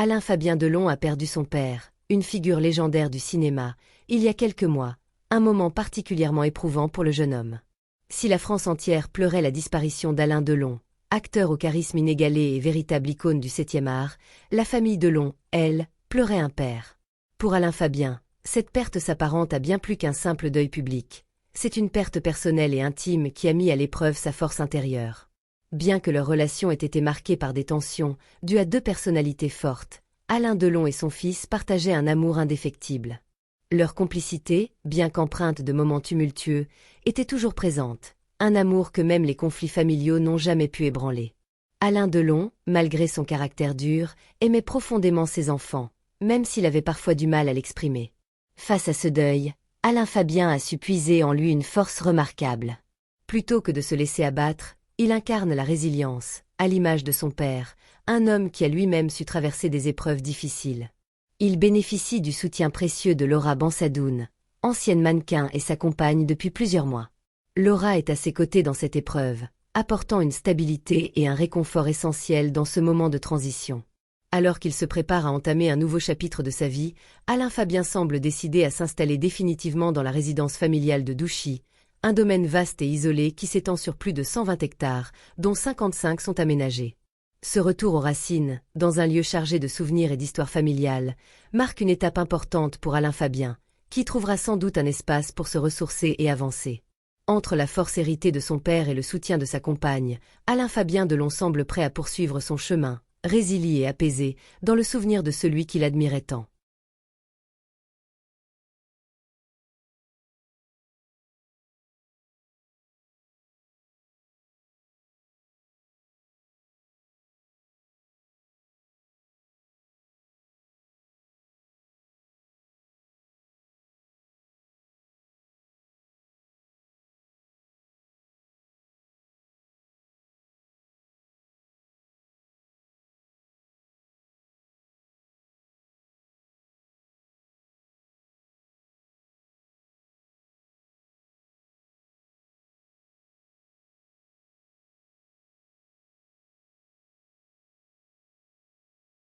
Alain Fabien Delon a perdu son père, une figure légendaire du cinéma, il y a quelques mois, un moment particulièrement éprouvant pour le jeune homme. Si la France entière pleurait la disparition d'Alain Delon, acteur au charisme inégalé et véritable icône du 7e art, la famille Delon, elle, pleurait un père. Pour Alain Fabien, cette perte s'apparente à bien plus qu'un simple deuil public. C'est une perte personnelle et intime qui a mis à l'épreuve sa force intérieure. Bien que leur relation ait été marquée par des tensions, dues à deux personnalités fortes, Alain Delon et son fils partageaient un amour indéfectible. Leur complicité, bien qu'empreinte de moments tumultueux, était toujours présente, un amour que même les conflits familiaux n'ont jamais pu ébranler. Alain Delon, malgré son caractère dur, aimait profondément ses enfants, même s'il avait parfois du mal à l'exprimer. Face à ce deuil, Alain Fabien a su puiser en lui une force remarquable. Plutôt que de se laisser abattre, il incarne la résilience, à l'image de son père, un homme qui a lui-même su traverser des épreuves difficiles. Il bénéficie du soutien précieux de Laura Bensadoun, ancienne mannequin et sa compagne depuis plusieurs mois. Laura est à ses côtés dans cette épreuve, apportant une stabilité et un réconfort essentiel dans ce moment de transition. Alors qu'il se prépare à entamer un nouveau chapitre de sa vie, Alain Fabien semble décidé à s'installer définitivement dans la résidence familiale de Douchy, un domaine vaste et isolé qui s'étend sur plus de 120 hectares, dont 55 sont aménagés. Ce retour aux racines, dans un lieu chargé de souvenirs et d'histoire familiale, marque une étape importante pour Alain Fabien, qui trouvera sans doute un espace pour se ressourcer et avancer. Entre la force héritée de son père et le soutien de sa compagne, Alain Fabien Delon semble prêt à poursuivre son chemin, résilié et apaisé, dans le souvenir de celui qu'il admirait tant.